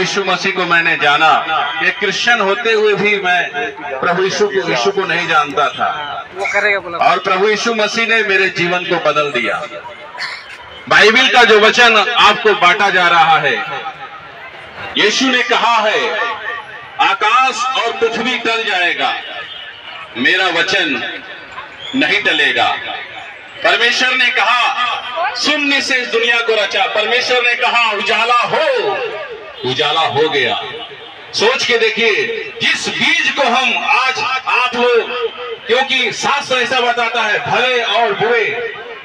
यीशु मसीह को मैंने जाना। एक क्रिश्चियन होते हुए भी मैं प्रभु यीशु को नहीं जानता था, और प्रभु यीशु मसीह ने मेरे जीवन को बदल दिया। बाइबल का जो वचन आपको बांटा जा रहा है, यीशु ने कहा है आकाश और पृथ्वी टल जाएगा, मेरा वचन नहीं टलेगा। परमेश्वर ने कहा शून्य से इस दुनिया को रचा। परमेश्वर ने कहा उजाला हो, उजाला हो गया। सोच के देखिए, जिस बीज को हम आज आप लोग, क्योंकि शास्त्र ऐसा बताता है भले और बुरे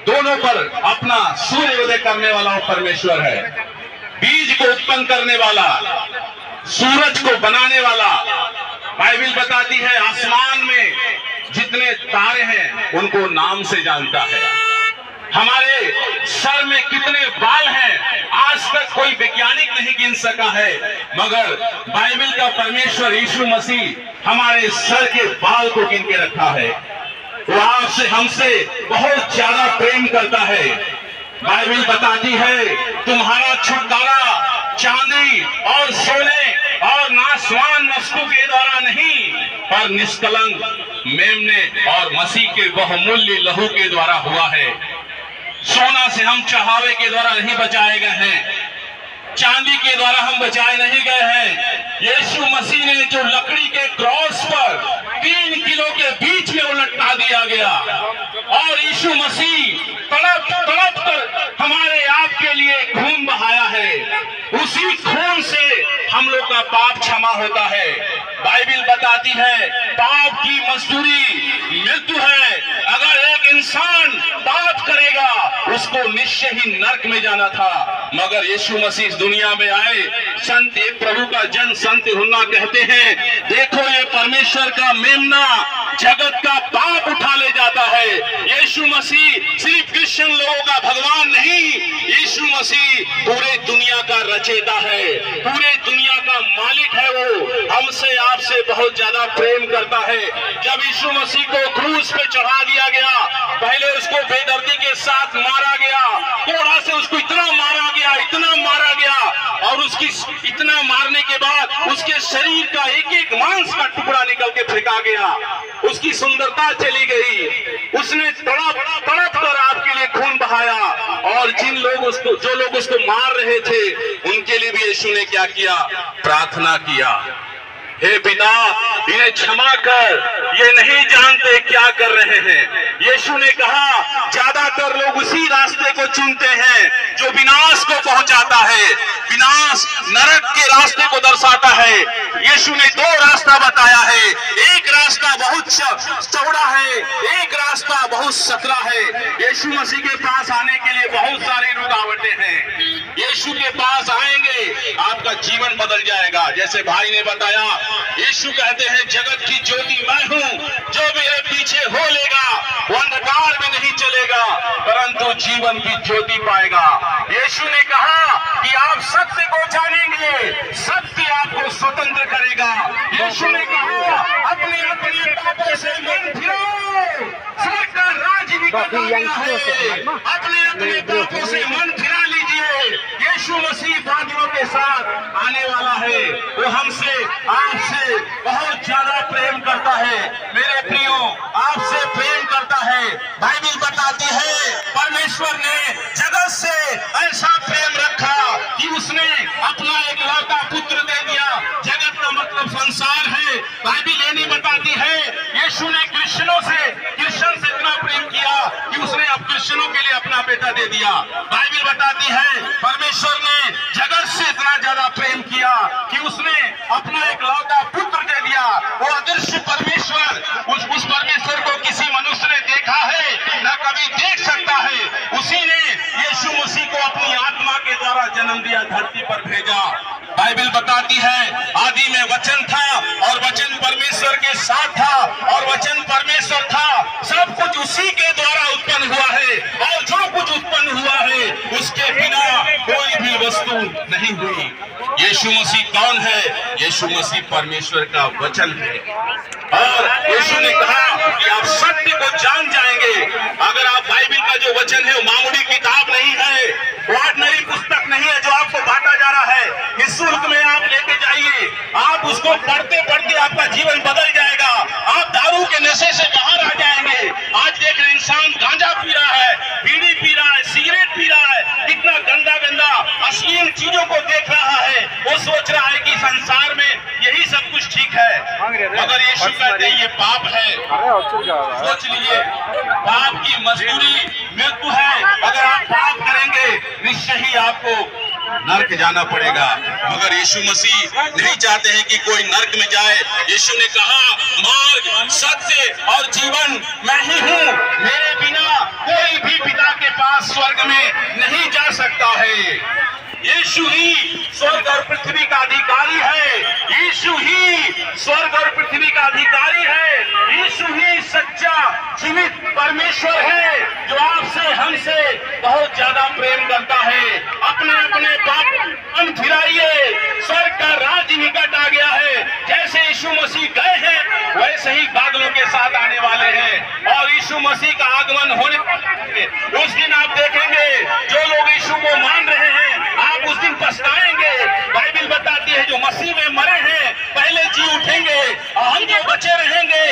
दोनों पर अपना सूर्योदय करने वाला वो परमेश्वर है। बीज को उत्पन्न करने वाला, सूरज को बनाने वाला। बाइबल बताती है आसमान में जितने तारे हैं उनको नाम से जानता है। हमारे सर में कितने बाल हैं आज तक कोई वैज्ञानिक नहीं गिन सका है, मगर बाइबल का परमेश्वर यीशु मसीह हमारे सर के बाल को गिन के रखा है। वो आपसे हमसे बहुत ज्यादा प्रेम करता है। बाइबल बताती है तुम्हारा छुटकारा चांदी और सोने और नासवान वस्तु के द्वारा नहीं, पर निष्कलंक मेमने और मसीह के बहुमूल्य लहू के द्वारा हुआ है। सोना से हम चढ़ावे के द्वारा नहीं बचाए गए हैं, चांदी के द्वारा हम बचाए नहीं गए हैं। यीशु मसीह ने जो लकड़ी के क्रॉस पर 3 किलो के बीच में उलटा दिया गया, और यीशु मसीह तड़प तड़प कर हमारे आपके लिए खून बहाया है। उसी खून से हम लोग का पाप क्षमा होता है। बाइबल बताती है पाप की मजदूरी मृत्यु है। अगर एक इंसान पाप करेगा उसको निश्चय ही नरक में जाना था, मगर यीशु मसीह इस दुनिया में आए। संत एक प्रभु का जन संत यूहन्ना कहते हैं देखो ये परमेश्वर का मेमना जगत का पाप उठा ले जाता है। यीशु मसीह सिर्फ क्रिश्चियन लोगों का भगवान नहीं, यीशु मसीह पूरे दुनिया का रचयिता है, पूरे दुनिया का मालिक है। वो हमसे आपसे बहुत ज्यादा प्रेम करता है। जब यीशु मसीह को क्रूस पे चढ़ा दिया गया, पहले उसको बेदर्दी के साथ मारा गया, कोड़ा से उसको इतना मारा गया, इतना मारा गया, और उसकी इतना मारने के बाद उसके शरीर का एक एक मांस का टुकड़ा निकल के फेंका गया, उसकी सुंदरता चली गई। उसने तड़प तड़प कर आपके लिए खून बहाया, और जो लोग उसको मार रहे थे उनके लिए भी यीशु ने क्या किया? प्रार्थना किया, हे पिता इन्हें क्षमा कर, ये नहीं जानते क्या कर रहे हैं। यीशु ने कहा ज्यादातर लोग उसी रास्ते को चुनते हैं जो विनाश को पहुंचाता है, विनाश नरक के रास्ते को दर्शाता है। यीशु ने 2 रास्ता बताया है, एक रास्ता बहुत चौड़ा है, एक रास्ता बहुत सकरा है। यीशु मसीह के पास आने के लिए बहुत सारी रुकावटें हैं। यीशु के पास आएंगे आपका जीवन बदल जाएगा। जैसे भाई ने बताया, यीशु कहते हैं जगत की ज्योति मैं हूँ, जो मेरे पीछे हो लेगा वो अंधकार में नहीं चलेगा परंतु जीवन की ज्योति पाएगा। यीशु ने कहा कि आप सत्य को जानेंगे, सत्य आपको स्वतंत्र करेगा। यीशु ने कहा अपने अपने पापों से मन फिराओ, स्वर्ग का राज्य निकल आया है। अपने अपने पापों से मन फिरा लीजिए। यीशु मसीह बादलों के साथ आने वाला है, वो हमसे आपसे बहुत ज्यादा प्रेम करता है। मेरे प्रियो आपसे प्रेम करता है। बाइबल बताती है परमेश्वर ने जगत से ऐसा प्रेम रखा कि उसने अपना एकलौता पुत्र दे दिया। जगत का मतलब संसार है। बाइबल ये नहीं बताती है यीशु ने क्रिश्चियन से इतना प्रेम किया कि उसने अब क्रिश्चियनों के लिए अपना बेटा दे दिया। बाइबल बताती है परमेश्वर ने जगत से इतना ज्यादा प्रेम किया कि उसने अपना एकलौता पुत्र दे दिया। वो अदृश्य परमेश्वर, उस परमेश्वर को किसी मनुष्य ने देखा है न कभी देख सकता है। उसी ने यीशु मसीह को अपनी आत्मा के द्वारा जन्म दिया, धरती पर भेजा। बाइबल बताती है आदि में वचन था और वचन परमेश्वर के साथ था और वचन परमेश्वर था। सब कुछ उसी के द्वारा उत्पन्न हुआ है, और जो कुछ उत्पन्न हुआ है उसके बिना कोई भी वस्तु नहीं हुई। यीशु मसीह कौन है? यीशु मसीह परमेश्वर का वचन है। और यीशु ने कहा कि आप सत्य को जान जाएंगे। अगर आप बाइबल का जो वचन है वो मामूली किताब नहीं है, ऑर्डिनरी पुस्तक नहीं है जो आपको बांटा जा रहा है, निःशुल्क में आप ले लेके जाइए, आप उसको पढ़ते पढ़ते आपका जीवन बदल जाएगा। आप दारू के नशे से बाहर आ जाएंगे। आज देख रहे इंसान गांजा पी रहा है, बीड़ी पी रहा है, सिगरेट पी रहा है, कितना गंदा गंदा अश्लील चीजों को देख रहा है। वो सोच रहा है कि संसार में यही सब कुछ ठीक है, मगर यीशु कहते हैं ये पाप है। सोच लीजिए, पाप की मजदूरी मृत्यु है। अगर आप पाप करेंगे निश्चय ही आपको नरक जाना पड़ेगा, मगर यीशु मसीह नहीं चाहते हैं कि कोई नरक में जाए। यीशु ने कहा, मार्ग, सत्य और जीवन मैं ही हूँ, मेरे बिना कोई भी पिता के पास स्वर्ग में नहीं जा सकता है। यीशु ही स्वर्ग और पृथ्वी का अधिकारी है। यीशु ही स्वर्ग और पृथ्वी का अधिकारी है। यीशु ही सच्चा जीवित परमेश्वर है, जो आपसे हमसे बहुत ज्यादा प्रेम करता है। अपने अपने पाप मन फिराइए, स्वर्ग का राज्य निकट आ गया है। जैसे यीशु मसीह गए हैं वैसे ही बादलों के साथ आने वाले हैं, और यीशु मसीह का आगमन होने वाला है। उस दिन आप देखेंगे जो लोग यीशु को मान रहे हैं, आप उस दिन पछताएंगे। बाइबल बताती है जो मसीह में मरे हैं पहले जी उठेंगे, और हम जो बचे रहेंगे